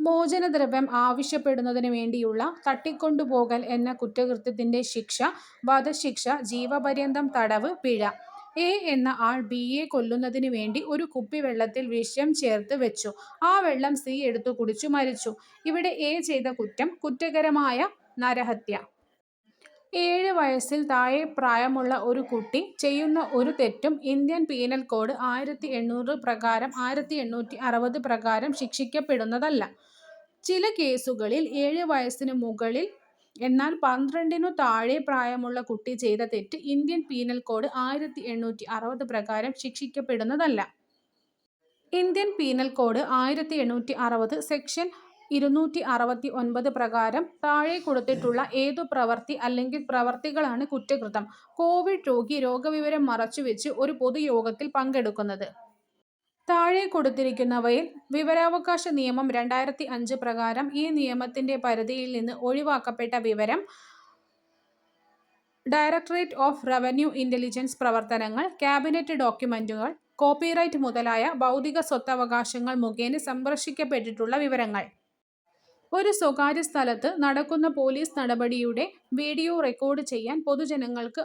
മോചനദ്രവ്യം ആവശ്യപ്പെടുന്നതിനു വേണ്ടിയുള്ള തട്ടിക്കൊണ്ടുപോകൽ എന്ന കുറ്റകൃത്യത്തിന്റെ ശിക്ഷ വധശിക്ഷ, ജീവപര്യന്തം തടവ്, പിഴ. എ എന്ന ആൾ ബിയെ കൊല്ലുന്നതിനു വേണ്ടി ഒരു കുപ്പി വെള്ളത്തിൽ വിഷം ചേർത്ത് വെച്ചു. ആ വെള്ളം സി എടുത്തു കുടിച്ചു മരിച്ചു. ഇവിടെ എ ചെയ്ത കുറ്റം കുറ്റകരമായ നരഹത്യ. 7 വയസ്സിൽ താഴെ പ്രായമുള്ള ഒരു കുട്ടി ചെയ്യുന്ന ഒരു തെറ്റും ഇന്ത്യൻ പീനൽ കോഡ് 1800 പ്രകാരം 1860 പ്രകാരം ശിക്ഷിക്കപ്പെടുന്നതല്ല. ചില കേസുകളിൽ 7 വയസ്സിനു മുകളിൽ എന്നാൽ 12നു താഴെ പ്രായമുള്ള കുട്ടി ചെയ്ത തെറ്റ് ഇന്ത്യൻ പീനൽ കോഡ് 1860 പ്രകാരം ശിക്ഷിക്കപ്പെടുന്നതല്ല. ഇന്ത്യൻ പീനൽ കോഡ് 1860 സെക്ഷൻ 269 പ്രകാരം താഴെ കൊടുത്തിട്ടുള്ള ഏതു പ്രവൃത്തി അല്ലെങ്കിൽ പ്രവൃത്തികളാണ് കുറ്റകൃത്യം? കോവിഡ് രോഗി രോഗവിവരം മറച്ചുവെച്ച് ഒരു പൊതുയോഗത്തിൽ പങ്കെടുക്കുന്നത്. താഴെ കൊടുത്തിരിക്കുന്നവയിൽ വിവരാവകാശ നിയമം 2005 പ്രകാരം ഈ നിയമത്തിന്റെ പരിധിയിൽ നിന്ന് ഒഴിവാക്കപ്പെട്ട വിവരം, ഡയറക്ടറേറ്റ് ഓഫ് റവന്യൂ ഇന്റലിജൻസ് പ്രവർത്തനങ്ങൾ, കാബിനറ്റ് ഡോക്യുമെന്റുകൾ, കോപ്പിറൈറ്റ് മുതലായ ബൗദ്ധിക സ്വത്തവകാശങ്ങൾ മുഖേന സംരക്ഷിക്കപ്പെട്ടിട്ടുള്ള വിവരങ്ങൾ. ഒരു സ്വകാര്യ സ്ഥലത്ത് നടക്കുന്ന പോലീസ് നടപടിയുടെ വീഡിയോ റെക്കോർഡ് ചെയ്യാൻ പൊതുജനങ്ങൾക്ക്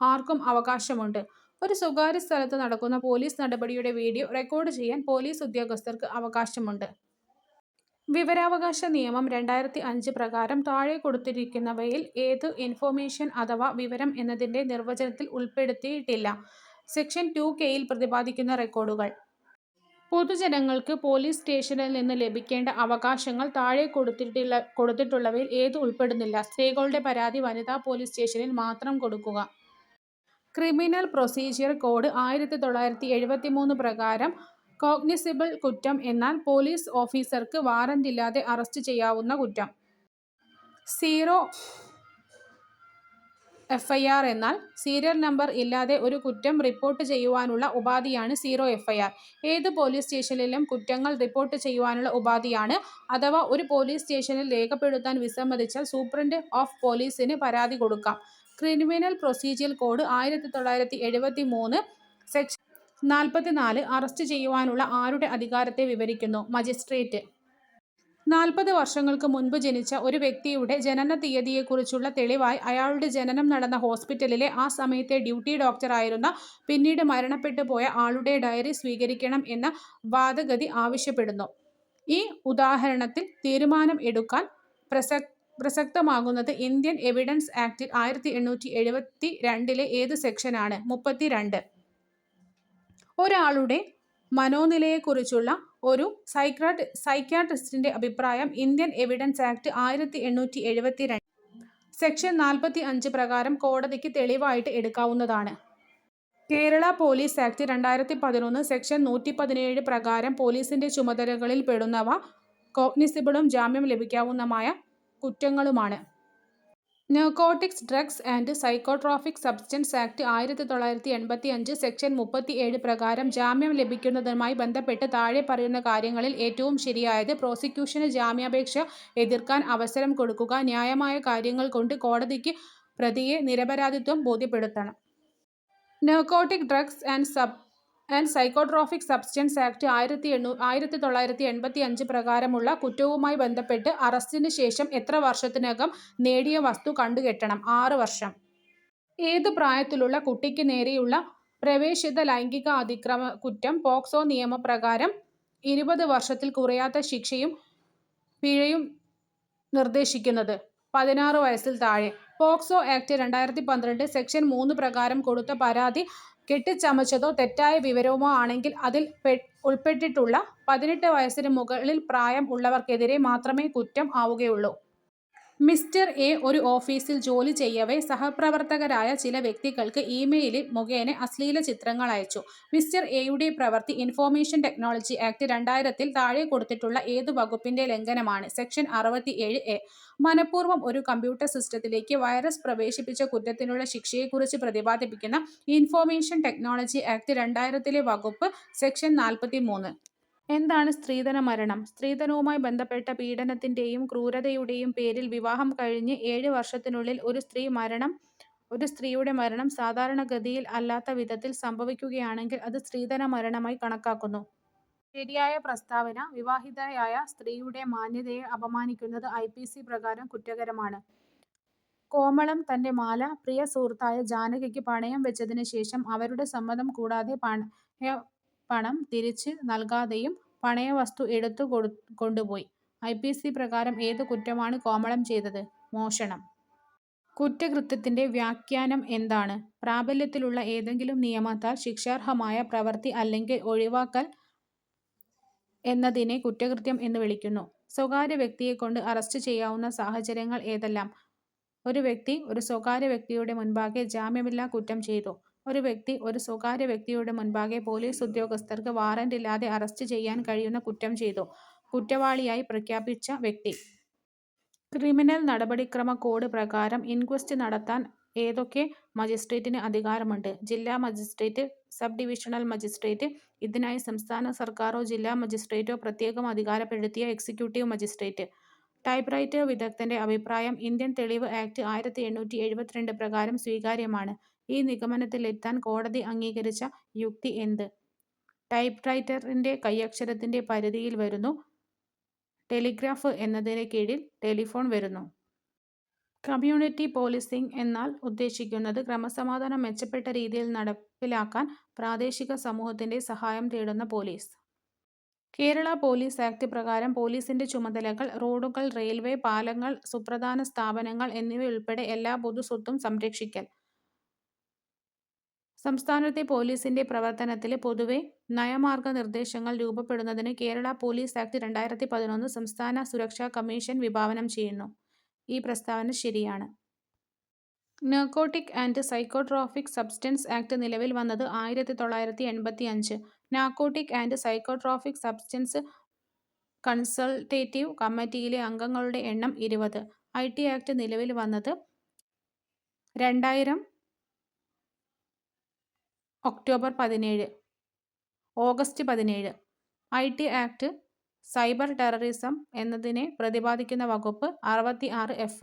ആർക്കും അവകാശമുണ്ട്. ഒരു സ്വകാര്യ സ്ഥലത്ത് നടക്കുന്ന പോലീസ് നടപടിയുടെ വീഡിയോ റെക്കോർഡ് ചെയ്യാൻ പോലീസ് ഉദ്യോഗസ്ഥർക്ക് അവകാശമുണ്ട്. വിവരാവകാശ നിയമം 2005 പ്രകാരം താഴെ കൊടുത്തിരിക്കുന്നവയിൽ ഏത് ഇൻഫർമേഷൻ അഥവാ വിവരം എന്നതിന്റെ നിർവചനത്തിൽ ഉൾപ്പെടുത്തിയിട്ടില്ല? സെക്ഷൻ 2K യിൽ പ്രതിപാദിക്കുന്ന റെക്കോർഡുകൾ. പൊതുജനങ്ങൾക്ക് പോലീസ് സ്റ്റേഷനിൽ നിന്ന് ലഭിക്കേണ്ട അവകാശങ്ങൾ താഴെ കൊടുത്തിട്ടുള്ളവയിൽ ഏത് ഉൾപ്പെടുന്നില്ല? സ്ത്രീകളുടെ പരാതി വനിതാ പോലീസ് സ്റ്റേഷനിൽ മാത്രം കൊടുക്കുക. ക്രിമിനൽ പ്രൊസീജിയർ കോഡ് 1973 പ്രകാരം കോഗ്നിസിബിൾ കുറ്റം എന്നാൽ പോലീസ് ഓഫീസർക്ക് വാറന്റില്ലാതെ അറസ്റ്റ് ചെയ്യാവുന്ന കുറ്റം. 0 FIR എന്നാൽ സീരിയൽ നമ്പർ ഇല്ലാതെ ഒരു കുറ്റം റിപ്പോർട്ട് ചെയ്യുവാനുള്ള ഉപാധിയാണ് 0 FIR. ഏത് പോലീസ് സ്റ്റേഷനിലും കുറ്റങ്ങൾ റിപ്പോർട്ട് ചെയ്യുവാനുള്ള ഉപാധിയാണ്. അഥവാ ഒരു പോലീസ് സ്റ്റേഷനിൽ രേഖപ്പെടുത്താൻ വിസമ്മതിച്ചാൽ സൂപ്രണ്ട് ഓഫ് പോലീസിന് പരാതി കൊടുക്കാം. Criminal procedure code 1973 section 44 arrest ചെയ്യുവാനുള്ള ആരുടെ അധികാരത്തെ വിവരിക്കുന്നു? മജിസ്ട്രേറ്റ്. 40 വർഷങ്ങൾക്ക് മുൻപ് ജനിച്ച ഒരു വ്യക്തിയുടെ ജനനതീയതിയെക്കുറിച്ചുള്ള തെളിവായി അയാളുടെ ജനനം നടന്ന ഹോസ്പിറ്റലിലെ ആ സമയത്തെ ഡ്യൂട്ടി ഡോക്ടറായിരുന്ന പിന്നീട് മരണപ്പെട്ടു പോയ ആളുടെ ഡയറി സ്വീകരിക്കണം എന്ന വാദഗതി ആവശ്യപ്പെടുന്നു. ഈ ഉദാഹരണത്തിൽ തീരുമാനം എടുക്കാൻ പ്രസക്തമാകുന്നത് ഇന്ത്യൻ എവിഡൻസ് ആക്ടിൽ 1872 ഏത് സെക്ഷനാണ്? 32. ഒരാളുടെ മനോനിലയെക്കുറിച്ചുള്ള ഒരു സൈക്യാട്രിസ്റ്റിന്റെ അഭിപ്രായം ഇന്ത്യൻ എവിഡൻസ് ആക്ട് 1872 സെക്ഷൻ 45 പ്രകാരം കോടതിക്ക് തെളിവായിട്ട് എടുക്കാവുന്നതാണ്. കേരള പോലീസ് ആക്ട് 2011 സെക്ഷൻ 117 പ്രകാരം പോലീസിന്റെ ചുമതലകളിൽ പെടുന്നവ കോഗ്നിസിബിളും ജാമ്യം ലഭിക്കാവുന്നതുമായ കുറ്റങ്ങളുമാണ്. Narcotics, drugs and psychotropic substance act 1985 section 37 പ്രകാരം ജാമ്യം ലഭിക്കുന്നതുമായി ബന്ധപ്പെട്ട് താഴെ പറയുന്ന കാര്യങ്ങളിൽ ഏറ്റവും ശരിയായത്? പ്രോസിക്യൂഷന് ജാമ്യാപേക്ഷ എതിർക്കാൻ അവസരം കൊടുക്കുക. ന്യായമായ കാര്യങ്ങൾ കൊണ്ട് കോടതിക്ക് പ്രതിയെ നിരപരാധിത്വം ബോധ്യപ്പെടുത്തണം. Narcotic, drugs and psychotropic substance act 1985 പ്രകാരമുള്ള കുറ്റവുമായി ബന്ധപ്പെട്ട് അറസ്റ്റിന് ശേഷം എത്ര വർഷത്തിനകം നേടിയ വസ്തു കണ്ടുകെട്ടണം? 6 വർഷം. ഏതു പ്രായത്തിലുള്ള കുട്ടിക്ക് നേരെയുള്ള പ്രവേശിത ലൈംഗിക അതിക്രമ കുറ്റം പോക്സോ നിയമപ്രകാരം 20 വർഷത്തിൽ കുറയാത്ത ശിക്ഷയും പിഴയും നിർദ്ദേശിക്കുന്നത്? 16 വയസ്സിൽ താഴെ. പോക്സോ ആക്ട് 2012 സെക്ഷൻ 3 പ്രകാരം കൊടുത്ത പരാതി കെട്ടിച്ചമച്ചതോ തെറ്റായ വിവരമോ ആണെങ്കിൽ അതിൽ ഉൾപ്പെട്ടിട്ടുള്ള 18 വയസ്സിന് മുകളിൽ പ്രായം ഉള്ളവർക്കെതിരെ മാത്രമേ കുറ്റം ആവുകയുള്ളൂ. മിസ്റ്റർ എ ഒരു ഓഫീസിൽ ജോലി ചെയ്യവേ സഹപ്രവർത്തകരായ ചില വ്യക്തികൾക്ക് ഇമെയിൽ മുഖേന അശ്ലീല ചിത്രങ്ങൾ അയച്ചു. മിസ്റ്റർ എയുടെ പ്രവൃത്തി ഇൻഫർമേഷൻ ടെക്നോളജി ആക്ട് 2000 താഴെ കൊടുത്തിട്ടുള്ള ഏതു വകുപ്പിന്റെ ലംഘനമാണ്? Section 67A. മനഃപൂർവ്വം ഒരു കമ്പ്യൂട്ടർ സിസ്റ്റത്തിലേക്ക് വൈറസ് പ്രവേശിപ്പിച്ച കുറ്റത്തിനുള്ള ശിക്ഷയെക്കുറിച്ച് പ്രതിപാദിക്കുന്ന ഇൻഫർമേഷൻ ടെക്നോളജി ആക്ട് 2000 വകുപ്പ് സെക്ഷൻ 43. എന്താണ് സ്ത്രീധന മരണം? സ്ത്രീധനവുമായി ബന്ധപ്പെട്ട പീഡനത്തിന്റെയും ക്രൂരതയുടെയും പേരിൽ വിവാഹം കഴിഞ്ഞ് 7 വർഷത്തിനുള്ളിൽ ഒരു സ്ത്രീയുടെ മരണം സാധാരണഗതിയിൽ അല്ലാത്ത വിധത്തിൽ സംഭവിക്കുകയാണെങ്കിൽ അത് സ്ത്രീധന മരണമായി കണക്കാക്കുന്നു. ശരിയായ പ്രസ്താവന: വിവാഹിതയായ സ്ത്രീയുടെ മാന്യതയെ അപമാനിക്കുന്നത് IPC പ്രകാരം കുറ്റകരമാണ്. കോമളം തന്റെ മാല പ്രിയ സുഹൃത്തായ ജാനകിക്ക് പണയം വെച്ചതിന് ശേഷം അവരുടെ സമ്മതം കൂടാതെ പണം തിരിച്ച് നൽകാതെയും പണയവസ്തു എടുത്തു കൊണ്ടുപോയി. IPC പ്രകാരം ഏത് കുറ്റമാണ് കോമളം ചെയ്തത്? മോഷണം. കുറ്റകൃത്യത്തിന്റെ വ്യാഖ്യാനം എന്താണ്? പ്രാബല്യത്തിലുള്ള ഏതെങ്കിലും നിയമത്താൽ ശിക്ഷാർഹമായ പ്രവൃത്തി അല്ലെങ്കിൽ ഒഴിവാക്കൽ എന്നതിനെ കുറ്റകൃത്യം എന്ന് വിളിക്കുന്നു. സ്വകാര്യ വ്യക്തിയെക്കൊണ്ട് അറസ്റ്റ് ചെയ്യാവുന്ന സാഹചര്യങ്ങൾ ഏതെല്ലാം? ഒരു വ്യക്തി ഒരു സ്വകാര്യ വ്യക്തിയുടെ മുൻപാകെ ജാമ്യമില്ലാ കുറ്റം ചെയ്തു. ഒരു വ്യക്തി ഒരു സ്വകാര്യ വ്യക്തിയുടെ മുൻപാകെ പോലീസ് ഉദ്യോഗസ്ഥർക്ക് വാറന്റില്ലാതെ അറസ്റ്റ് ചെയ്യാൻ കഴിയുന്ന കുറ്റം ചെയ്തു. കുറ്റവാളിയായി പ്രഖ്യാപിച്ച വ്യക്തി. ക്രിമിനൽ നടപടിക്രമ കോഡ് പ്രകാരം ഇൻക്വസ്റ്റ് നടത്താൻ ഏതൊക്കെ മജിസ്ട്രേറ്റിന് അധികാരമുണ്ട്? ജില്ലാ മജിസ്ട്രേറ്റ്, സബ് ഡിവിഷണൽ മജിസ്ട്രേറ്റ്. ഇതിനായി സംസ്ഥാന സർക്കാരോ ജില്ലാ മജിസ്ട്രേറ്റോ പ്രത്യേകം അധികാരപ്പെടുത്തിയ എക്സിക്യൂട്ടീവ് മജിസ്ട്രേറ്റ്. ടൈപ്പ്റൈറ്റർ വിദഗ്ധന്റെ അഭിപ്രായം ഇന്ത്യൻ തെളിവ് ആക്ട് 1872 പ്രകാരം സ്വീകാര്യമാണ്. ഈ നിഗമനത്തിലെത്താൻ കോടതി അംഗീകരിച്ച യുക്തി എന്ത്? ടൈപ്പ്റൈറ്ററിന്റെ കൈയക്ഷരത്തിന്റെ പരിധിയിൽ വരുന്നു. ടെലിഗ്രാഫ് എന്നതിന് കീഴിൽ ടെലിഫോൺ വരുന്നു. കമ്മ്യൂണിറ്റി പോലീസിംഗ് എന്നാൽ ഉദ്ദേശിക്കുന്നത് ക്രമസമാധാനം മെച്ചപ്പെട്ട രീതിയിൽ നടപ്പിലാക്കാൻ പ്രാദേശിക സമൂഹത്തിന്റെ സഹായം തേടുന്ന പോലീസ്. കേരള പോലീസ് ആക്ട് പ്രകാരം പോലീസിന്റെ ചുമതലകൾ റോഡുകൾ, റെയിൽവേ പാലങ്ങൾ, സുപ്രധാന സ്ഥാപനങ്ങൾ എന്നിവയുൾപ്പെടെ എല്ലാ പൊതുസ്വത്തും സംരക്ഷിക്കൽ. സംസ്ഥാനത്തെ പോലീസിന്റെ പ്രവർത്തനത്തിൽ പൊതുവെ നയമാർഗനിർദ്ദേശങ്ങൾ രൂപപ്പെടുന്നതിന് കേരള പോലീസ് ആക്ട് 2011 സംസ്ഥാന സുരക്ഷാ കമ്മീഷൻ വിഭാവനം ചെയ്യുന്നു. ഈ പ്രസ്താവന ശരിയാണ്. Narcotic and psychotropic substance act നിലവിൽ വന്നത് 1985. Narcotic and psychotropic substance consultative കമ്മിറ്റിയിലെ അംഗങ്ങളുടെ എണ്ണം 20. IT ആക്ട് നിലവിൽ വന്നത് 2000 August 17. IT act cyber terrorism എന്നതിനെ പ്രതിപാദിക്കുന്ന വകുപ്പ് 66F.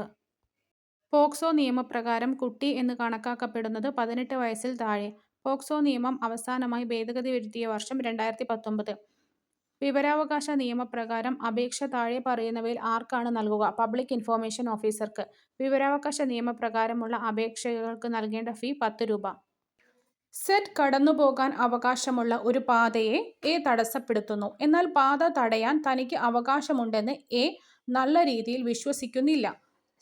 പോക്സോ നിയമപ്രകാരം കുട്ടി എന്ന് കണക്കാക്കപ്പെടുന്നത് 18 വയസ്സിൽ താഴെ. പോക്സോ നിയമം അവസാനമായി ഭേദഗതി വരുത്തിയ വർഷം 2019. വിവരാവകാശ നിയമപ്രകാരം അപേക്ഷ താഴെ പറയുന്നവയിൽ ആർക്കാണ് നൽകുക? പബ്ലിക് ഇൻഫർമേഷൻ ഓഫീസർക്ക്. വിവരാവകാശ നിയമപ്രകാരമുള്ള അപേക്ഷകൾക്ക് നൽകേണ്ട ഫീ 10 രൂപ. Z കടന്നുപോകാൻ അവകാശമുള്ള ഒരു പാതയെ A തടസ്സപ്പെടുത്തുന്നു. എന്നാൽ പാത തടയാൻ തനിക്ക് അവകാശമുണ്ടെന്ന് A നല്ല രീതിയിൽ വിശ്വസിക്കുന്നില്ല.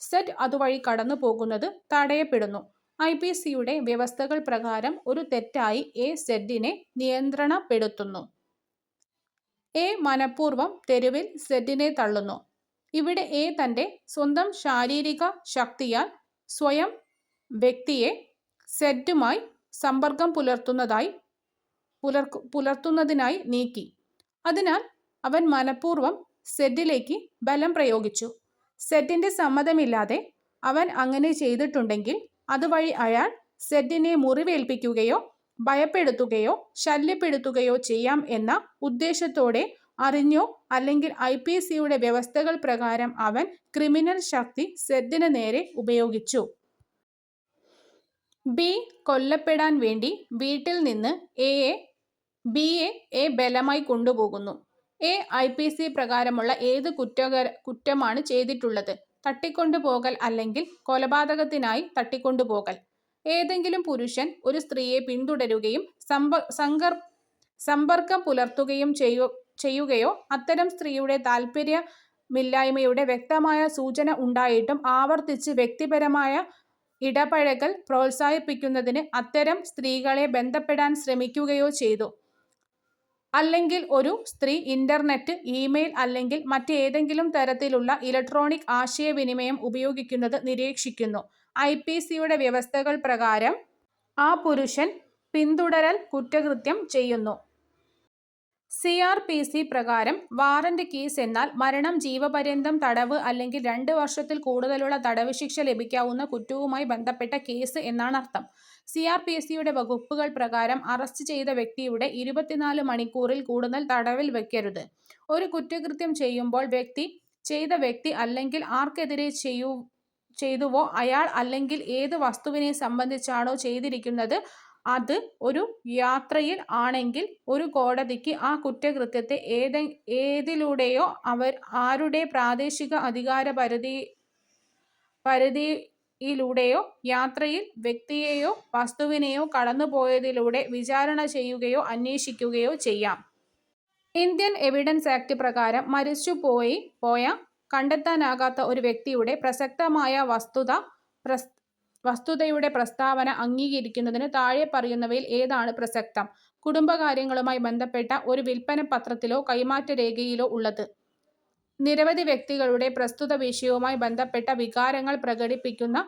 Z അതുവഴി കടന്നു പോകുന്നത് തടയപ്പെടുന്നു. IPCയുടെ വ്യവസ്ഥകൾ പ്രകാരം ഒരു തെറ്റായി A Zനെ നിയന്ത്രണപ്പെടുത്തുന്നു. A മനഃപൂർവ്വം തെരുവിൽ Zനെ തള്ളുന്നു. ഇവിടെ A തന്റെ സ്വന്തം ശാരീരിക ശക്തിയാൽ സ്വയം വ്യക്തിയെ Zമായി സമ്പർക്കം പുലർത്തുന്നതിനായി നീക്കി. അതിനാൽ അവൻ മനഃപൂർവ്വം Zലേക്ക് ബലം പ്രയോഗിച്ചു. Zന്റെ സമ്മതമില്ലാതെ അവൻ അങ്ങനെ ചെയ്തിട്ടുണ്ടെങ്കിൽ അതുവഴി അയാൾ Zനെ മുറിവേൽപ്പിക്കുകയോ ഭയപ്പെടുത്തുകയോ ശല്യപ്പെടുത്തുകയോ ചെയ്യാം എന്ന ഉദ്ദേശത്തോടെ അറിഞ്ഞോ അല്ലെങ്കിൽ IPCയുടെ വ്യവസ്ഥകൾ പ്രകാരം അവൻ ക്രിമിനൽ ശക്തി Zന് നേരെ ഉപയോഗിച്ചു. B കൊല്ലപ്പെടാൻ വേണ്ടി വീട്ടിൽ നിന്ന് Bയെ A ബലമായി കൊണ്ടുപോകുന്നു. A IPC പ്രകാരമുള്ള ഏത് കുറ്റമാണ് ചെയ്തിട്ടുള്ളത്? തട്ടിക്കൊണ്ടുപോകൽ അല്ലെങ്കിൽ കൊലപാതകത്തിനായി തട്ടിക്കൊണ്ടുപോകൽ. ഏതെങ്കിലും പുരുഷൻ ഒരു സ്ത്രീയെ പിന്തുടരുകയും സമ്പർക്കം പുലർത്തുകയും ചെയ്യുകയോ അത്തരം സ്ത്രീയുടെ താൽപര്യമില്ലായ്മയുടെ വ്യക്തമായ സൂചന ഉണ്ടായിട്ടും ആവർത്തിച്ച് വ്യക്തിപരമായ ഇടപഴകൽ പ്രോത്സാഹിപ്പിക്കുന്നതിന് അത്തരം സ്ത്രീകളെ ബന്ധപ്പെടാൻ ശ്രമിക്കുകയോ ചെയ്തു. അല്ലെങ്കിൽ ഒരു സ്ത്രീ ഇന്റർനെറ്റ്, ഇമെയിൽ അല്ലെങ്കിൽ മറ്റേതെങ്കിലും തരത്തിലുള്ള ഇലക്ട്രോണിക് ആശയവിനിമയം ഉപയോഗിക്കുന്നത് നിരീക്ഷിക്കുന്നു. IPCയുടെ വ്യവസ്ഥകൾ പ്രകാരം ആ പുരുഷൻ പിന്തുടരൽ കുറ്റകൃത്യം ചെയ്യുന്നു. CRPC പ്രകാരം വാറന്റ് കേസ് എന്നാൽ മരണം, ജീവപര്യന്തം തടവ് അല്ലെങ്കിൽ 2 വർഷത്തിൽ കൂടുതലുള്ള തടവ് ശിക്ഷ ലഭിക്കാവുന്ന കുറ്റവുമായി ബന്ധപ്പെട്ട കേസ് എന്നാണ് അർത്ഥം. CRPCയുടെ വകുപ്പുകൾ പ്രകാരം അറസ്റ്റ് ചെയ്ത വ്യക്തിയുടെ 24 മണിക്കൂറിൽ കൂടുതൽ തടവിൽ വയ്ക്കരുത്. ഒരു കുറ്റകൃത്യം ചെയ്യുമ്പോൾ ചെയ്ത വ്യക്തി അല്ലെങ്കിൽ ആർക്കെതിരെ ചെയ്തുവോ അയാൾ അല്ലെങ്കിൽ ഏത് വസ്തുവിനെ സംബന്ധിച്ചാണോ ചെയ്തിരിക്കുന്നത് അത് ഒരു യാത്രയിൽ ആണെങ്കിൽ ഒരു കോടതിക്ക് ആ കുറ്റകൃത്യത്തെ ഏതിലൂടെയോ ആരുടെ പ്രാദേശിക അധികാര പരിധിയിലൂടെയോ യാത്രയിൽ വ്യക്തിയെയോ വസ്തുവിനെയോ കടന്നുപോയതിലൂടെ വിചാരണ ചെയ്യുകയോ അന്വേഷിക്കുകയോ ചെയ്യാം. ഇന്ത്യൻ എവിഡൻസ് ആക്ട് പ്രകാരം മരിച്ചുപോയ കണ്ടെത്താനാകാത്ത ഒരു വ്യക്തിയുടെ പ്രസക്തമായ വസ്തുതയുടെ പ്രസ്താവന അംഗീകരിക്കുന്നതിന് താഴെ പറയുന്നവയിൽ ഏതാണ് പ്രസക്തം? കുടുംബകാര്യങ്ങളുമായി ബന്ധപ്പെട്ട ഒരു വിൽപ്പന പത്രത്തിലോ കൈമാറ്റ രേഖയിലോ ഉള്ളത്. നിരവധി വ്യക്തികളുടെ പ്രസ്തുത വിഷയവുമായി ബന്ധപ്പെട്ട വികാരങ്ങൾ പ്രകടിപ്പിക്കുന്ന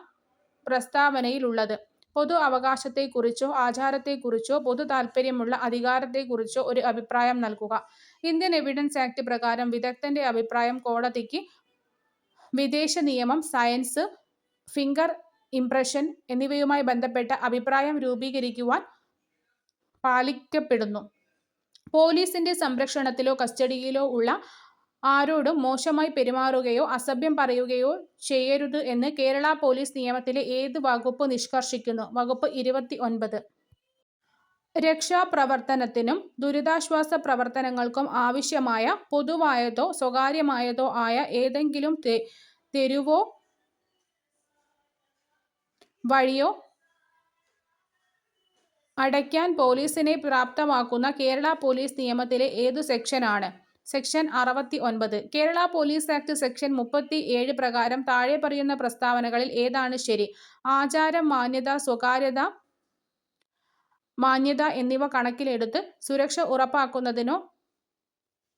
പ്രസ്താവനയിലുള്ളത്. പൊതു അവകാശത്തെക്കുറിച്ചോ ആചാരത്തെക്കുറിച്ചോ പൊതു താൽപര്യമുള്ള അധികാരത്തെക്കുറിച്ചോ ഒരു അഭിപ്രായം നൽകുക. ഇന്ത്യൻ എവിഡൻസ് ആക്ട് പ്രകാരം വിദഗ്ധന്റെ അഭിപ്രായം കോടതിക്ക് വിദേശ നിയമം, സയൻസ്, ഫിംഗർ ഇംപ്രഷൻ എന്നിവയുമായി ബന്ധപ്പെട്ട അഭിപ്രായം രൂപീകരിക്കുവാൻ പാലിക്കപ്പെടുന്നു. പോലീസിന്റെ സംരക്ഷണത്തിലോ കസ്റ്റഡിയിലോ ഉള്ള ആരോടും മോശമായി പെരുമാറുകയോ അസഭ്യം പറയുകയോ ചെയ്യരുത് എന്ന് കേരള പോലീസ് നിയമത്തിലെ ഏത് വകുപ്പ് നിഷ്കർഷിക്കുന്നു? വകുപ്പ് 29. രക്ഷാപ്രവർത്തനത്തിനും ദുരിതാശ്വാസ പ്രവർത്തനങ്ങൾക്കും ആവശ്യമായ പൊതുവായതോ സ്വകാര്യമായതോ ആയ ഏതെങ്കിലും തെരുവോ വഴിയോ അടയ്ക്കാൻ പോലീസിനെ പ്രാപ്തമാക്കുന്ന കേരള പോലീസ് നിയമത്തിലെ ഏതു സെക്ഷനാണ്? Section 69. Kerala police act section 37 പ്രകാരം താഴെ പറയുന്ന പ്രസ്താവനകളിൽ ഏതാണ് ശരി? ആചാരം, മാന്യത എന്നിവ കണക്കിലെടുത്ത് സുരക്ഷ ഉറപ്പാക്കുന്നതിനോ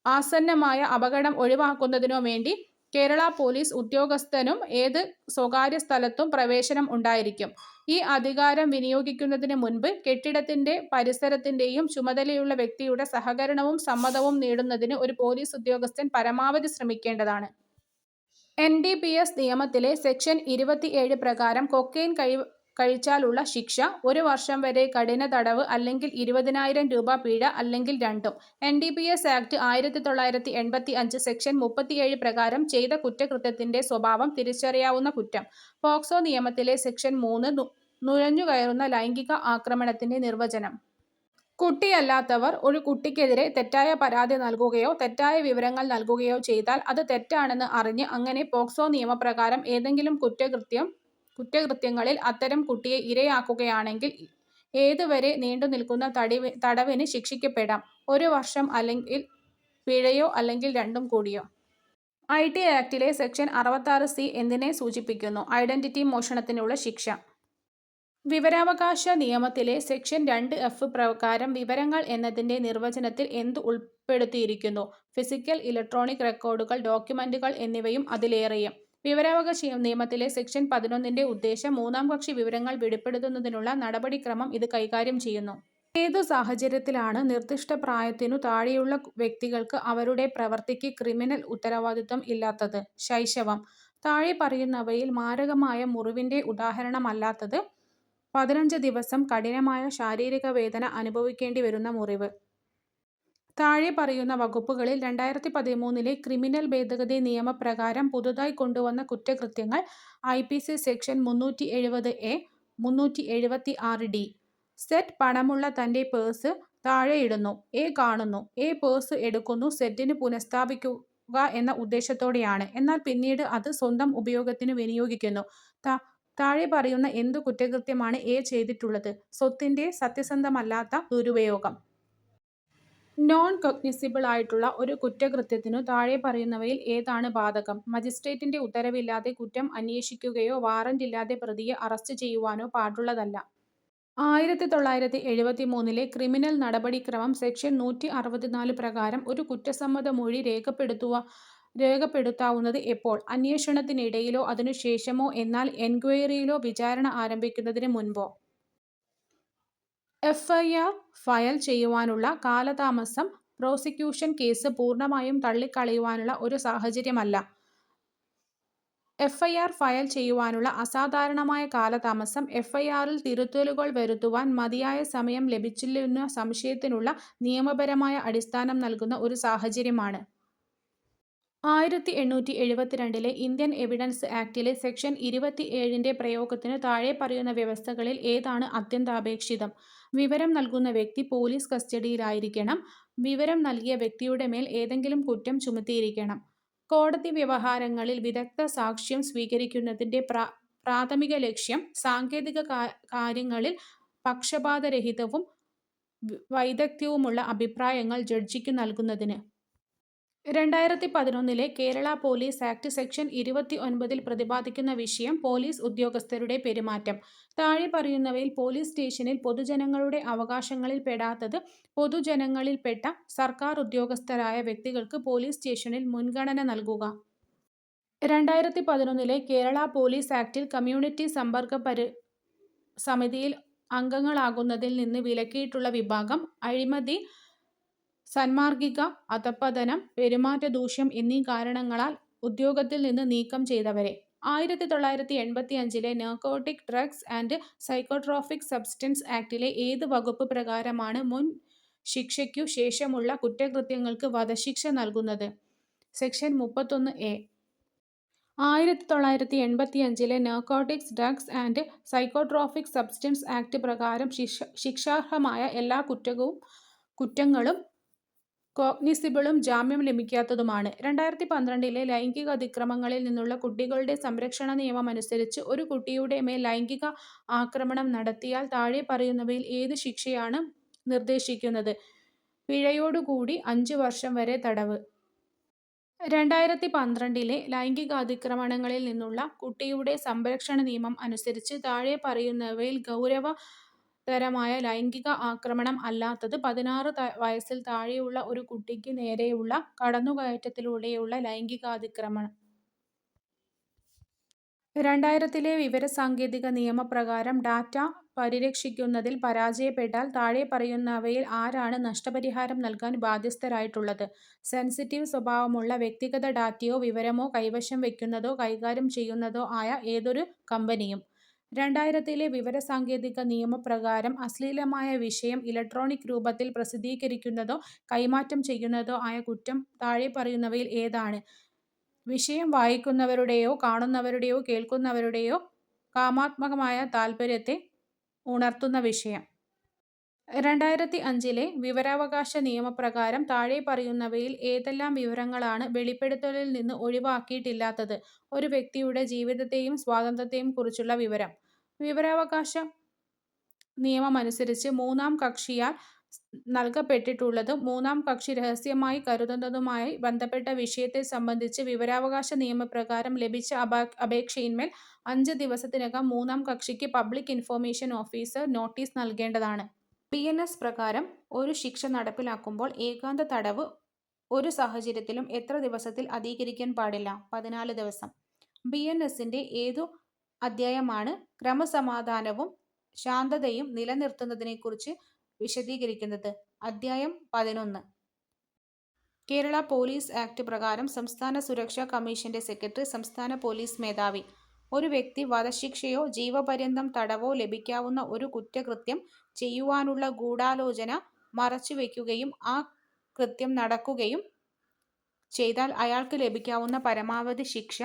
ആസന്നമായ അപകടം ഒഴിവാക്കുന്നതിനോ വേണ്ടി കേരള പോലീസ് ഉദ്യോഗസ്ഥനും ഏത് സ്വകാര്യ സ്ഥലത്തും പ്രവേശനം ഉണ്ടായിരിക്കും. ഈ അധികാരം വിനിയോഗിക്കുന്നതിന് മുൻപ് കെട്ടിടത്തിന്റെ പരിസരത്തിന്റെയും ചുമതലയുള്ള വ്യക്തിയുടെ സഹകരണവും സമ്മതവും നേടുന്നതിന് ഒരു പോലീസ് ഉദ്യോഗസ്ഥൻ പരമാവധി ശ്രമിക്കേണ്ടതാണ്. NDPS നിയമത്തിലെ സെക്ഷൻ 27 പ്രകാരം കൊക്കൈൻ കഴിച്ചാലുള്ള ശിക്ഷ 1 വർഷം വരെ കഠിന തടവ് അല്ലെങ്കിൽ 20,000 രൂപ പിഴ അല്ലെങ്കിൽ രണ്ടും. NDPS ആക്ട് 1985 സെക്ഷൻ 37 പ്രകാരം ചെയ്ത കുറ്റകൃത്യത്തിന്റെ സ്വഭാവം തിരിച്ചറിയാവുന്ന കുറ്റം. പോക്സോ നിയമത്തിലെ സെക്ഷൻ 3 നുഴഞ്ഞുകയറുന്ന ലൈംഗിക ആക്രമണത്തിന്റെ നിർവചനം. കുട്ടിയല്ലാത്തവർ ഒരു കുട്ടിക്കെതിരെ തെറ്റായ പരാതി നൽകുകയോ തെറ്റായ വിവരങ്ങൾ നൽകുകയോ ചെയ്താൽ അത് തെറ്റാണെന്ന് അറിഞ്ഞ് അങ്ങനെ പോക്സോ നിയമപ്രകാരം ഏതെങ്കിലും കുറ്റകൃത്യങ്ങളിൽ അത്തരം കുട്ടിയെ ഇരയാക്കുകയാണെങ്കിൽ ഏതുവരെ നീണ്ടുനിൽക്കുന്ന തടവിന് ശിക്ഷിക്കപ്പെടാം. 1 വർഷം അല്ലെങ്കിൽ പിഴയോ അല്ലെങ്കിൽ രണ്ടും കൂടിയോ. IT ആക്ടിലെ സെക്ഷൻ 66C എന്തിനെ സൂചിപ്പിക്കുന്നു? ഐഡന്റിറ്റി മോഷണത്തിനുള്ള ശിക്ഷ. വിവരാവകാശ നിയമത്തിലെ സെക്ഷൻ 2F പ്രകാരം വിവരങ്ങൾ എന്നതിന്റെ നിർവചനത്തിൽ എന്ത് ഉൾപ്പെടുത്തിയിരിക്കുന്നു? ഫിസിക്കൽ, ഇലക്ട്രോണിക് റെക്കോർഡുകൾ, ഡോക്യുമെന്റുകൾ എന്നിവയും അതിലേറെയും. വിവരാവകാശ നിയമത്തിലെ സെക്ഷൻ 11ന്റെ ഉദ്ദേശം മൂന്നാം കക്ഷി വിവരങ്ങൾ വെളിപ്പെടുത്തുന്നതിനുള്ള നടപടിക്രമം ഇത് കൈകാര്യം ചെയ്യുന്നു. ഏതു സാഹചര്യത്തിലാണ് നിർദ്ദിഷ്ട പ്രായത്തിനു താഴെയുള്ള വ്യക്തികൾക്ക് അവരുടെ പ്രവൃത്തിക്ക് ക്രിമിനൽ ഉത്തരവാദിത്വം ഇല്ലാത്തത്? ശൈശവം. താഴെ പറയുന്നവയിൽ മാരകമായ മുറിവിന്റെ ഉദാഹരണമല്ലാത്തത്? 15 ദിവസം കഠിനമായ ശാരീരിക വേദന അനുഭവിക്കേണ്ടി വരുന്ന മുറിവ്. താഴെ പറയുന്ന വകുപ്പുകളിൽ 2013 ക്രിമിനൽ ഭേദഗതി നിയമപ്രകാരം പുതുതായി കൊണ്ടുവന്ന കുറ്റകൃത്യങ്ങൾ. IPC section 370A, 376D. Set പണമുള്ള തന്റെ പേഴ്സ് താഴെയിടുന്നു. A കാണുന്നു. A പേഴ്സ് എടുക്കുന്നു. സെറ്റിന് പുനഃസ്ഥാപിക്കുക എന്ന ഉദ്ദേശത്തോടെയാണ്. എന്നാൽ പിന്നീട് അത് സ്വന്തം ഉപയോഗത്തിന് വിനിയോഗിക്കുന്നു. താഴെ പറയുന്ന എന്തു കുറ്റകൃത്യമാണ് A ചെയ്തിട്ടുള്ളത്? സ്വത്തിന്റെ സത്യസന്ധമല്ലാത്ത ദുരുപയോഗം. നോൺ കോഗ്നിസിബിൾ ആയിട്ടുള്ള ഒരു കുറ്റകൃത്യത്തിനു താഴെ പറയുന്നവയിൽ ഏതാണ് ബാധകം? മജിസ്ട്രേറ്റിന്റെ ഉത്തരവില്ലാതെ കുറ്റം അന്വേഷിക്കുകയോ വാറന്റില്ലാതെ പ്രതിയെ അറസ്റ്റ് ചെയ്യുവാനോ പാടുള്ളതല്ല. 1973 ക്രിമിനൽ നടപടിക്രമം സെക്ഷൻ 164 പ്രകാരം ഒരു കുറ്റസമ്മത മൊഴി രേഖപ്പെടുത്താവുന്നത് എപ്പോൾ? അന്വേഷണത്തിനിടയിലോ അതിനുശേഷമോ, എന്നാൽ എൻക്വയറിയിലോ വിചാരണ ആരംഭിക്കുന്നതിന് മുൻപോ. FIR ഫയൽ ചെയ്യുവാനുള്ള കാലതാമസം പ്രോസിക്യൂഷൻ കേസ് പൂർണ്ണമായും തള്ളിക്കളയുവാനുള്ള ഒരു സാഹചര്യമല്ല. FIR ഫയൽ ചെയ്യുവാനുള്ള അസാധാരണമായ കാലതാമസം FIRൽ തിരുത്തലുകൾ വരുത്തുവാൻ മതിയായ സമയം ലഭിച്ചില്ലെന്ന സംശയത്തിനുള്ള നിയമപരമായ അടിസ്ഥാനം നൽകുന്ന ഒരു സാഹചര്യമാണ്. 1872 ഇന്ത്യൻ എവിഡൻസ് ആക്ടിലെ സെക്ഷൻ 27 പ്രയോഗത്തിനു താഴെ പറയുന്ന വ്യവസ്ഥകളിൽ ഏതാണ് അത്യന്താപേക്ഷിതം? വിവരം നൽകുന്ന വ്യക്തി പോലീസ് കസ്റ്റഡിയിലായിരിക്കണം. വിവരം നൽകിയ വ്യക്തിയുടെ മേൽ ഏതെങ്കിലും കുറ്റം ചുമത്തിയിരിക്കണം. കോടതി വ്യവഹാരങ്ങളിൽ വിദഗ്ധ സാക്ഷ്യം സ്വീകരിക്കുന്നതിന്റെ പ്രാഥമിക ലക്ഷ്യം സാങ്കേതിക കാര്യങ്ങളിൽ പക്ഷപാതരഹിതവും വൈദഗ്ധ്യവുമുള്ള അഭിപ്രായങ്ങൾ ജഡ്ജിക്കു നൽകുന്നതിന്. 2011 കേരള പോലീസ് ആക്ട് സെക്ഷൻ 29 പ്രതിപാദിക്കുന്ന വിഷയം പോലീസ് ഉദ്യോഗസ്ഥരുടെ പെരുമാറ്റം. താഴെ പറയുന്നവയിൽ പോലീസ് സ്റ്റേഷനിൽ പൊതുജനങ്ങളുടെ അവകാശങ്ങളിൽ പെടാത്തത്. പൊതുജനങ്ങളിൽപ്പെട്ട സർക്കാർ ഉദ്യോഗസ്ഥരായ വ്യക്തികൾക്ക് പോലീസ് സ്റ്റേഷനിൽ മുൻഗണന നൽകുക. 2011 കേരള പോലീസ് ആക്ടിൽ കമ്മ്യൂണിറ്റി സമ്പർക്ക സമിതിയിൽ അംഗങ്ങളാകുന്നതിൽ നിന്ന് വിലക്കിയിട്ടുള്ള വിഭാഗം അഴിമതി, സാന്മാർഗിക അധഃപതനം, പെരുമാറ്റദൂഷ്യം എന്നീ കാരണങ്ങളാൽ ഉദ്യോഗത്തിൽ നിന്ന് നീക്കം ചെയ്തവരെ. 1985 narcotic drugs and psychotropic substance ആക്ടിലെ ഏത് വകുപ്പ് പ്രകാരമാണ് മുൻ ശിക്ഷയ്ക്കു ശേഷമുള്ള കുറ്റകൃത്യങ്ങൾക്ക് വധശിക്ഷ നൽകുന്നത്? Section 31A. 1985 narcotics drugs and psychotropic substance act പ്രകാരം ശിക്ഷാർഹമായ എല്ലാ കുറ്റങ്ങളും കോഗ്നിസിബിളും ജാമ്യം ലഭിക്കാത്തതുമാണ്. 2012 ലൈംഗിക അതിക്രമങ്ങളിൽ നിന്നുള്ള കുട്ടികളുടെ സംരക്ഷണ നിയമമനുസരിച്ച് ഒരു കുട്ടിയുടെ മേൽ ലൈംഗിക ആക്രമണം നടത്തിയാൽ താഴെ പറയുന്നവയിൽ ഏത് ശിക്ഷയാണ് നിർദ്ദേശിക്കുന്നത്? പിഴയോടുകൂടി 5 വർഷം വരെ തടവ്. 2012 ലൈംഗികാതിക്രമണങ്ങളിൽ നിന്നുള്ള കുട്ടിയുടെ സംരക്ഷണ നിയമം അനുസരിച്ച് താഴെ പറയുന്നവയിൽ ഗൗരവതരമായ ലൈംഗിക ആക്രമണം അല്ലാത്തത് 16 വയസ്സിൽ താഴെയുള്ള ഒരു കുട്ടിക്ക് നേരെയുള്ള കടന്നുകയറ്റത്തിലൂടെയുള്ള ലൈംഗികാതിക്രമണം. 2000 വിവരസാങ്കേതിക നിയമപ്രകാരം ഡാറ്റ പരിരക്ഷിക്കുന്നതിൽ പരാജയപ്പെട്ടാൽ താഴെ പറയുന്നവയിൽ ആരാണ് നഷ്ടപരിഹാരം നൽകാൻ ബാധ്യസ്ഥരായിട്ടുള്ളത്? സെൻസിറ്റീവ് സ്വഭാവമുള്ള വ്യക്തിഗത ഡാറ്റയോ വിവരമോ കൈവശം വയ്ക്കുന്നതോ കൈകാര്യം ചെയ്യുന്നതോ ആയ ഏതൊരു കമ്പനിയും. 2000 വിവരസാങ്കേതിക നിയമപ്രകാരം അശ്ലീലമായ വിഷയം ഇലക്ട്രോണിക് രൂപത്തിൽ പ്രസിദ്ധീകരിക്കുന്നതോ കൈമാറ്റം ചെയ്യുന്നതോ ആയ കുറ്റം താഴെ പറയുന്നവയിൽ ഏതാണ്? വിഷയം വായിക്കുന്നവരുടെയോ കാണുന്നവരുടെയോ കേൾക്കുന്നവരുടെയോ കാമാത്മകമായ താൽപര്യത്തെ ഉണർത്തുന്ന വിഷയം. 2005 വിവരാവകാശ നിയമപ്രകാരം താഴെ പറയുന്നവയിൽ ഏതെല്ലാം വിവരങ്ങളാണ് വെളിപ്പെടുത്തലിൽ നിന്ന് ഒഴിവാക്കിയിട്ടില്ലാത്തത്? ഒരു വ്യക്തിയുടെ ജീവിതത്തെയും സ്വാതന്ത്ര്യത്തെയും കുറിച്ചുള്ള വിവരം. വിവരാവകാശ നിയമമനുസരിച്ച് മൂന്നാം കക്ഷിയാൽ നൽകപ്പെട്ടിട്ടുള്ളതും മൂന്നാം കക്ഷി രഹസ്യമായി കരുതുന്നതുമായി ബന്ധപ്പെട്ട വിഷയത്തെ സംബന്ധിച്ച് വിവരാവകാശ നിയമപ്രകാരം ലഭിച്ച അപേക്ഷയിന്മേൽ 5 ദിവസത്തിനകം മൂന്നാം കക്ഷിക്ക് പബ്ലിക് ഇൻഫർമേഷൻ ഓഫീസർ നോട്ടീസ് നൽകേണ്ടതാണ്. BNS പ്രകാരം ഒരു ശിക്ഷ നടപ്പിലാക്കുമ്പോൾ ഏകാന്ത തടവ് ഒരു സാഹചര്യത്തിലും എത്ര ദിവസത്തിൽ അധികരിക്കാൻ പാടില്ല? 14 ദിവസം. BNSന്റെ ഏതു അധ്യായമാണ് ക്രമസമാധാനവും ശാന്തതയും നിലനിർത്തുന്നതിനെക്കുറിച്ച് വിശദീകരിക്കുന്നത്? അധ്യായം 11. കേരള പോലീസ് ആക്ട് പ്രകാരം സംസ്ഥാന സുരക്ഷാ കമ്മീഷന്റെ സെക്രട്ടറി സംസ്ഥാന പോലീസ് മേധാവി. ഒരു വ്യക്തി വധശിക്ഷയോ ജീവപര്യന്തം തടവോ ലഭിക്കാവുന്ന ഒരു കുറ്റകൃത്യം ചെയ്യുവാനുള്ള ഗൂഢാലോചന മറച്ചുവെക്കുകയും ആ കൃത്യം നടക്കുകയും ചെയ്താൽ അയാൾക്ക് ലഭിക്കാവുന്ന പരമാവധി ശിക്ഷ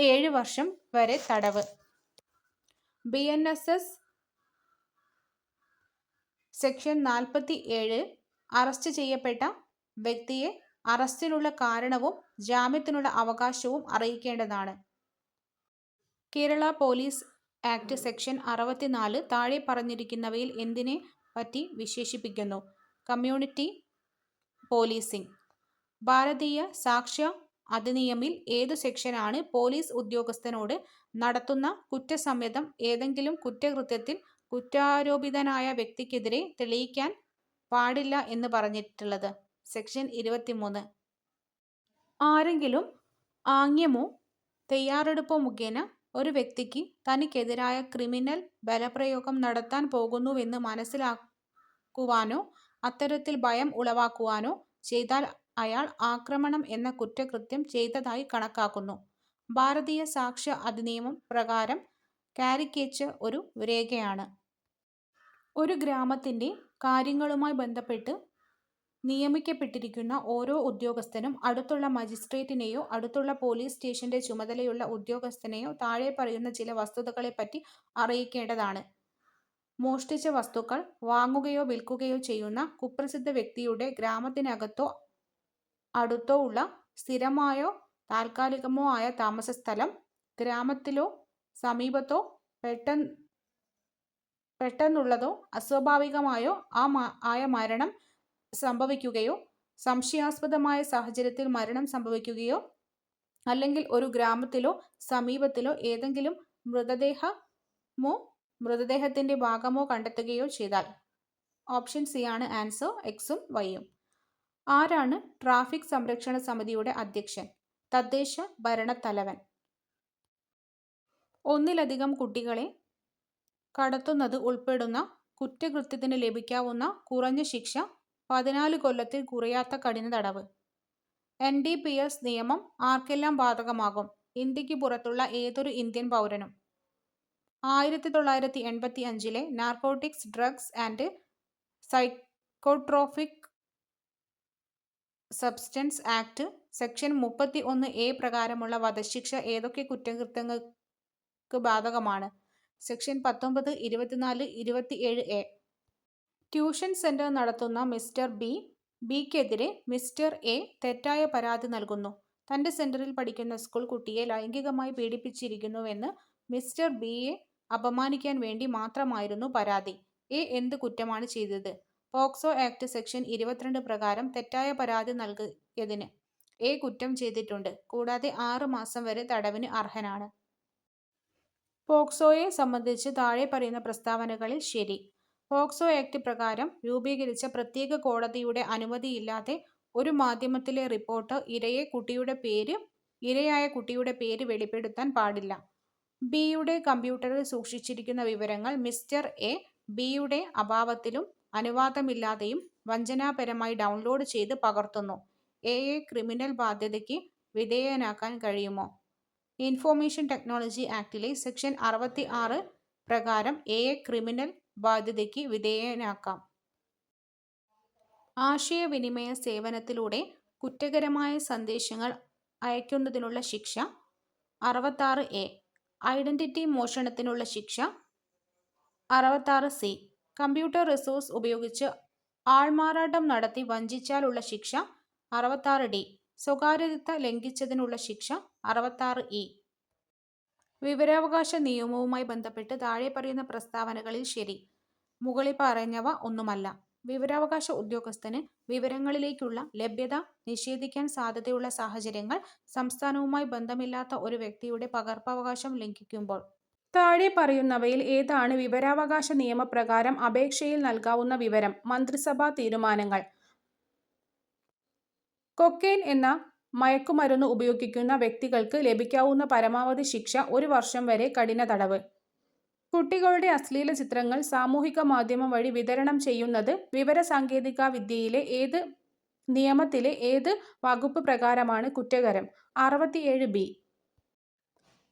7 വർഷം വരെ തടവ്. BNSS സെക്ഷൻ 47 അറസ്റ്റ് ചെയ്യപ്പെട്ട വ്യക്തിയെ അറസ്റ്റിനുള്ള കാരണവും ജാമ്യത്തിനുള്ള അവകാശവും അറിയിക്കേണ്ടതാണ്. കേരള പോലീസ് ആക്ട് സെക്ഷൻ 64 താഴെ പറഞ്ഞിരിക്കുന്നവയിൽ എന്തിനെ പറ്റി വിശേഷിപ്പിക്കുന്നു? Community policing. ഭാരതീയ സാക്ഷ്യ അധിനിയമിൽ ഏതു സെക്ഷനാണ് പോലീസ് ഉദ്യോഗസ്ഥനോട് നടത്തുന്ന കുറ്റസമ്മതം ഏതെങ്കിലും കുറ്റകൃത്യത്തിൽ കുറ്റാരോപിതനായ വ്യക്തിക്കെതിരെ തെളിയിക്കാൻ പാടില്ല എന്ന് പറഞ്ഞിട്ടുള്ളത്? സെക്ഷൻ 23. ആരെങ്കിലും ആംഗ്യമോ തയ്യാറെടുപ്പോ മുഖേന ഒരു വ്യക്തിക്ക് തനിക്കെതിരായ ക്രിമിനൽ ബലപ്രയോഗം നടത്താൻ പോകുന്നുവെന്ന് മനസ്സിലാക്കുവാനോ അത്തരത്തിൽ ഭയം ഉളവാക്കുവാനോ ചെയ്താൽ അയാൾ ആക്രമണം എന്ന കുറ്റകൃത്യം ചെയ്തതായി കണക്കാക്കുന്നു. ഭാരതീയ സാക്ഷ്യ അധിനിയമം പ്രകാരം കാരിക്കേച്ചർ ഒരു രേഖയാണ്. ഒരു ഗ്രാമത്തിന്റെ കാര്യങ്ങളുമായി ബന്ധപ്പെട്ട് നിയമിക്കപ്പെട്ടിരിക്കുന്ന ഓരോ ഉദ്യോഗസ്ഥനും അടുത്തുള്ള മജിസ്ട്രേറ്റിനെയോ അടുത്തുള്ള പോലീസ് സ്റ്റേഷന്റെ ചുമതലയുള്ള ഉദ്യോഗസ്ഥനെയോ താഴെ പറയുന്ന ചില വസ്തുതകളെപ്പറ്റി അറിയിക്കേണ്ടതാണ്. മോഷ്ടിച്ച വസ്തുക്കൾ വാങ്ങുകയോ വിൽക്കുകയോ ചെയ്യുന്ന കുപ്രസിദ്ധ വ്യക്തിയുടെ ഗ്രാമത്തിനകത്തോ അടുത്തോ ഉള്ള സ്ഥിരമായോ താൽക്കാലികമോ ആയ താമസസ്ഥലം, ഗ്രാമത്തിലോ സമീപത്തോ പെട്ടെന്നുള്ളതോ അസ്വാഭാവികമായോ ആയ മരണം സംഭവിക്കുകയോ സംശയാസ്പദമായ സാഹചര്യത്തിൽ മരണം സംഭവിക്കുകയോ അല്ലെങ്കിൽ ഒരു ഗ്രാമത്തിലോ സമീപത്തിലോ ഏതെങ്കിലും മൃതദേഹമോ മൃതദേഹത്തിന്റെ ഭാഗമോ കണ്ടെത്തുകയോ ചെയ്താൽ. ഓപ്ഷൻ സി ആണ് ആൻസർ. എക്സും വൈയും. ആരാണ് ട്രാഫിക് സംരക്ഷണ സമിതിയുടെ അധ്യക്ഷൻ? തദ്ദേശ ഭരണത്തലവൻ. ഒന്നിലധികം കുട്ടികളെ കടത്തുന്നത് ഉൾപ്പെടുന്ന കുറ്റകൃത്യത്തിന് ലഭിക്കാവുന്ന കുറഞ്ഞ ശിക്ഷ 14 കൊല്ലത്തിൽ കുറയാത്ത കഠിന തടവ്. NDPS നിയമം ആർക്കെല്ലാം ബാധകമാകും? ഇന്ത്യക്ക് പുറത്തുള്ള ഏതൊരു ഇന്ത്യൻ പൗരനും. 1985 narcotics, drugs and psychotropic substance act section 31A പ്രകാരമുള്ള വധശിക്ഷ ഏതൊക്കെ കുറ്റകൃത്യങ്ങൾക്ക് ബാധകമാണ്? Section 19, 24, 27A. ട്യൂഷൻ സെന്റർ നടത്തുന്ന മിസ്റ്റർ ബിക്കെതിരെ മിസ്റ്റർ എ തെറ്റായ പരാതി നൽകുന്നു. തന്റെ സെന്ററിൽ പഠിക്കുന്ന സ്കൂൾ കുട്ടിയെ ലൈംഗികമായി പീഡിപ്പിച്ചിരിക്കുന്നുവെന്ന് മിസ്റ്റർ ബിയെ അപമാനിക്കാൻ വേണ്ടി മാത്രമായിരുന്നു പരാതി. എ എന്ത് കുറ്റമാണ് ചെയ്തത്? പോക്സോ ആക്ട് സെക്ഷൻ 22 പ്രകാരം തെറ്റായ പരാതി നൽകിയതിന് എ കുറ്റം ചെയ്തിട്ടുണ്ട്. കൂടാതെ 6 മാസം വരെ തടവിന് അർഹനാണ്. പോക്സോയെ സംബന്ധിച്ച് താഴെ പറയുന്ന പ്രസ്താവനകളിൽ ശരി. പോക്സോ ആക്ട് പ്രകാരം രൂപീകരിച്ച പ്രത്യേക കോടതിയുടെ അനുമതിയില്ലാതെ ഒരു മാധ്യമത്തിലെ റിപ്പോർട്ടർ ഇരയായ കുട്ടിയുടെ പേര് വെളിപ്പെടുത്താൻ പാടില്ല. ബിയുടെ കമ്പ്യൂട്ടറിൽ സൂക്ഷിച്ചിരിക്കുന്ന വിവരങ്ങൾ മിസ്റ്റർ എ ബിയുടെ അഭാവത്തിലും അനുവാദമില്ലാതെയും വഞ്ചനാപരമായി ഡൗൺലോഡ് ചെയ്ത് പകർത്തുന്നു. എയെ ക്രിമിനൽ ബാധ്യതയ്ക്ക് വിധേയനാക്കാൻ കഴിയുമോ? ഇൻഫർമേഷൻ ടെക്നോളജി ആക്ടിലെ സെക്ഷൻ 66 പ്രകാരം എയെ ക്രിമിനൽ ബാധ്യതയ്ക്ക് വിധേയനാക്കാം. ആശയവിനിമയ സേവനത്തിലൂടെ കുറ്റകരമായ സന്ദേശങ്ങൾ അയക്കുന്നതിനുള്ള ശിക്ഷ 66A. ഐഡന്റിറ്റി മോഷണത്തിനുള്ള ശിക്ഷ 66C. കമ്പ്യൂട്ടർ റിസോഴ്സ് ഉപയോഗിച്ച് ആൾമാറാട്ടം നടത്തി വഞ്ചിച്ചാലുള്ള ശിക്ഷ 66D. സ്വകാര്യത ലംഘിച്ചതിനുള്ള ശിക്ഷ 66E. വിവരാവകാശ നിയമവുമായി ബന്ധപ്പെട്ട് താഴെ പറയുന്ന പ്രസ്താവനകളിൽ ശരി. മുകളിൽ പറഞ്ഞവ ഒന്നുമല്ല. വിവരാവകാശ ഉദ്യോഗസ്ഥന് വിവരങ്ങളിലേക്കുള്ള ലഭ്യത നിഷേധിക്കാൻ സാധ്യതയുള്ള സാഹചര്യങ്ങൾ സംസ്ഥാനവുമായി ബന്ധമില്ലാത്ത ഒരു വ്യക്തിയുടെ പകർപ്പവകാശം ലംഘിക്കുമ്പോൾ. താഴെ പറയുന്നവയിൽ ഏതാണ് വിവരാവകാശ നിയമപ്രകാരം അപേക്ഷയിൽ നൽകാവുന്ന വിവരം? മന്ത്രിസഭാ തീരുമാനങ്ങൾ. കൊക്കൈൻ എന്ന മയക്കുമരുന്ന് ഉപയോഗിക്കുന്ന വ്യക്തികൾക്ക് ലഭിക്കാവുന്ന പരമാവധി ശിക്ഷ 1 വർഷം വരെ കഠിന തടവ്. കുട്ടികളുടെ അശ്ലീല ചിത്രങ്ങൾ സാമൂഹിക മാധ്യമം വഴി വിതരണം ചെയ്യുന്നത് വിവരസാങ്കേതിക വിദ്യയിലെ ഏത് നിയമത്തിലെ ഏത് വകുപ്പ് പ്രകാരമാണ് കുറ്റകരം? 67B.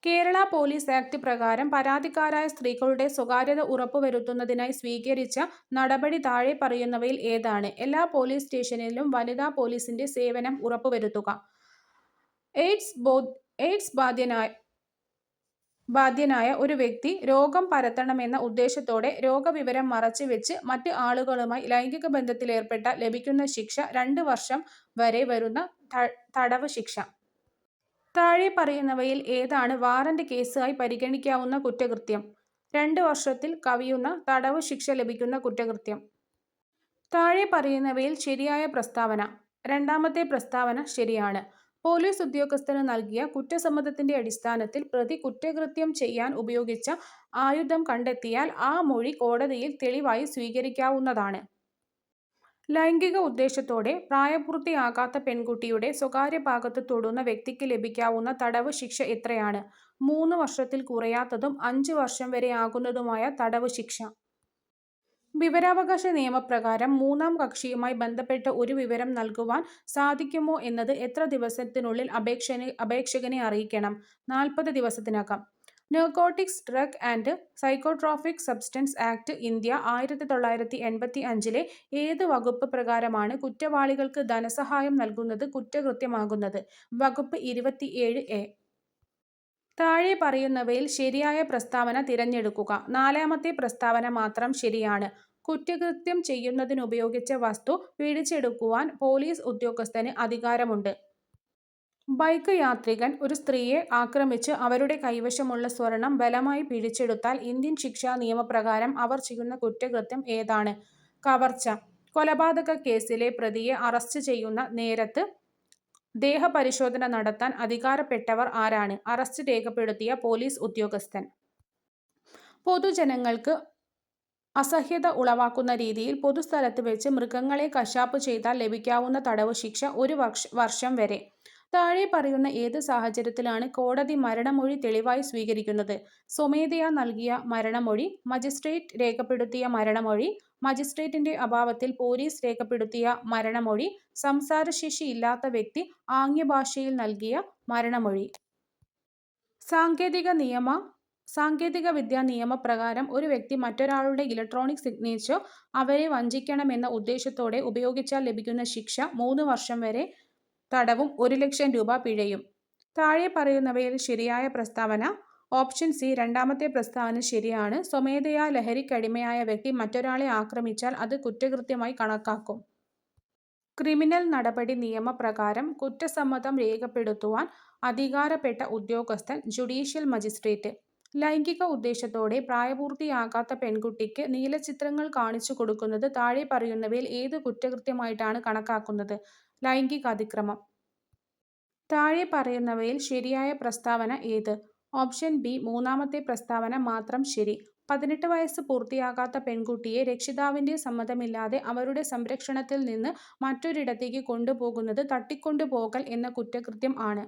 കേരള പോലീസ് ആക്ട് പ്രകാരം പരാതിക്കാരായ സ്ത്രീകളുടെ സ്വകാര്യത ഉറപ്പുവരുത്തുന്നതിനായി സ്വീകരിച്ച നടപടി താഴെ പറയുന്നവയിൽ ഏതാണ്? എല്ലാ പോലീസ് സ്റ്റേഷനിലും വനിതാ പോലീസിന്റെ സേവനം ഉറപ്പുവരുത്തുക. എയ്ഡ്സ് ബാധ്യനായ ഒരു വ്യക്തി രോഗം പരത്തണമെന്ന ഉദ്ദേശത്തോടെ രോഗവിവരം മറച്ചുവെച്ച് മറ്റ് ആളുകളുമായി ലൈംഗിക ബന്ധത്തിലേർപ്പെട്ടാൽ ലഭിക്കുന്ന ശിക്ഷ 2 വർഷം വരെ വരുന്ന തടവ് ശിക്ഷ. താഴെ പറയുന്നവയിൽ ഏതാണ് വാറന്റ് കേസായി പരിഗണിക്കാവുന്ന കുറ്റകൃത്യം? 2 വർഷത്തിൽ കവിയുന്ന തടവ് ശിക്ഷ ലഭിക്കുന്ന കുറ്റകൃത്യം. താഴെ പറയുന്നവയിൽ ശരിയായ പ്രസ്താവന. രണ്ടാമത്തെ പ്രസ്താവന ശരിയാണ്. പോലീസ് ഉദ്യോഗസ്ഥന് നൽകിയ കുറ്റസമ്മതത്തിന്റെ അടിസ്ഥാനത്തിൽ പ്രതി കുറ്റകൃത്യം ചെയ്യാൻ ഉപയോഗിച്ച ആയുധം കണ്ടെത്തിയാൽ ആ മൊഴി കോടതിയിൽ തെളിവായി സ്വീകരിക്കാവുന്നതാണ്. ലൈംഗിക ഉദ്ദേശത്തോടെ പ്രായപൂർത്തിയാകാത്ത പെൺകുട്ടിയുടെ സ്വകാര്യ ഭാഗത്ത് തൊടുന്ന വ്യക്തിക്ക് ലഭിക്കാവുന്ന തടവ് ശിക്ഷ എത്രയാണ്? 3 വർഷത്തിൽ കുറയാത്തതും 5 വർഷം വരെ ആകുന്നതുമായ തടവ് ശിക്ഷ. വിവരാവകാശ നിയമപ്രകാരം മൂന്നാം കക്ഷിയുമായി ബന്ധപ്പെട്ട് ഒരു വിവരം നൽകുവാൻ സാധിക്കുമോ എന്നത് എത്ര ദിവസത്തിനുള്ളിൽ അപേക്ഷകനെ അറിയിക്കണം? 40 ദിവസത്തിനകം. Narcotics, drug and psychotropic substance act India 1985 ഏത് വകുപ്പ് പ്രകാരമാണ് കുറ്റവാളികൾക്ക് ധനസഹായം നൽകുന്നത് കുറ്റകൃത്യമാകുന്നത്? വകുപ്പ് 27A. താഴെ പറയുന്നവയിൽ ശരിയായ പ്രസ്താവന തിരഞ്ഞെടുക്കുക. നാലാമത്തെ പ്രസ്താവന മാത്രം ശരിയാണ്. കുറ്റകൃത്യം ചെയ്യുന്നതിനുപയോഗിച്ച വസ്തു പിടിച്ചെടുക്കുവാൻ പോലീസ് ഉദ്യോഗസ്ഥന് അധികാരമുണ്ട്. ബൈക്ക് യാത്രികൻ ഒരു സ്ത്രീയെ ആക്രമിച്ച് അവരുടെ കൈവശമുള്ള സ്വർണം ബലമായി പിടിച്ചെടുത്താൽ ഇന്ത്യൻ ശിക്ഷാ നിയമപ്രകാരം അവർ ചെയ്യുന്ന കുറ്റകൃത്യം ഏതാണ്? കവർച്ച. കൊലപാതക കേസിലെ പ്രതിയെ അറസ്റ്റ് ചെയ്യുന്ന നേരത്ത് ദേഹപരിശോധന നടത്താൻ അധികാരപ്പെട്ടവർ ആരാണ്? അറസ്റ്റ് രേഖപ്പെടുത്തിയ പോലീസ് ഉദ്യോഗസ്ഥൻ. പൊതുജനങ്ങൾക്ക് അസഹ്യത ഉളവാക്കുന്ന രീതിയിൽ പൊതുസ്ഥലത്ത് വെച്ച് മൃഗങ്ങളെ കശാപ്പ് ചെയ്താൽ ലഭിക്കാവുന്ന തടവ് ശിക്ഷ 1 വർഷം വരെ. താഴെ പറയുന്ന ഏത് സാഹചര്യത്തിലാണ് കോടതി മരണമൊഴി തെളിവായി സ്വീകരിക്കുന്നത്? സ്വമേധയാ നൽകിയ മരണമൊഴി, മജിസ്ട്രേറ്റ് രേഖപ്പെടുത്തിയ മരണമൊഴി, മജിസ്ട്രേറ്റിന്റെ അഭാവത്തിൽ പോലീസ് രേഖപ്പെടുത്തിയ മരണമൊഴി, സംസാരശേഷി ഇല്ലാത്ത വ്യക്തി ആംഗ്യഭാഷയിൽ നൽകിയ മരണമൊഴി. സാങ്കേതികവിദ്യാ നിയമപ്രകാരം ഒരു വ്യക്തി മറ്റൊരാളുടെ ഇലക്ട്രോണിക് സിഗ്നേച്ചർ അവരെ വഞ്ചിക്കണമെന്ന ഉദ്ദേശ്യത്തോടെ ഉപയോഗിച്ചാൽ ലഭിക്കുന്ന ശിക്ഷ 3 വർഷം വരെ തടവും 1 ലക്ഷം രൂപ പിഴയും. താഴെ പറയുന്നവയിൽ ശരിയായ പ്രസ്താവന. Option C. രണ്ടാമത്തെ പ്രസ്താവന ശരിയാണ്. സ്വമേധയാ ലഹരിക്കടിമയായ വ്യക്തി മറ്റൊരാളെ ആക്രമിച്ചാൽ അത് കുറ്റകൃത്യമായി കണക്കാക്കും. ക്രിമിനൽ നടപടി നിയമപ്രകാരം കുറ്റസമ്മതം രേഖപ്പെടുത്തുവാൻ അധികാരപ്പെട്ട ഉദ്യോഗസ്ഥൻ ജുഡീഷ്യൽ മജിസ്ട്രേറ്റ്. ലൈംഗിക ഉദ്ദേശ്യത്തോടെ പ്രായപൂർത്തിയാകാത്ത പെൺകുട്ടിക്ക് നീലച്ചിത്രങ്ങൾ കാണിച്ചു കൊടുക്കുന്നത് താഴെ പറയുന്നവയിൽ ഏത് കുറ്റകൃത്യമായിട്ടാണ് കണക്കാക്കുന്നത്? ലൈംഗിക അതിക്രമം. താഴെ പറയുന്നവയിൽ ശരിയായ പ്രസ്താവന ഏത്? Option B. മൂന്നാമത്തെ പ്രസ്താവന മാത്രം ശരി. 18 വയസ്സ് പൂർത്തിയാകാത്ത പെൺകുട്ടിയെ രക്ഷിതാവിന്റെ സമ്മതമില്ലാതെ അവരുടെ സംരക്ഷണത്തിൽ നിന്ന് മറ്റൊരിടത്തേക്ക് കൊണ്ടുപോകുന്നത് തട്ടിക്കൊണ്ടുപോകൽ എന്ന കുറ്റകൃത്യം ആണ്.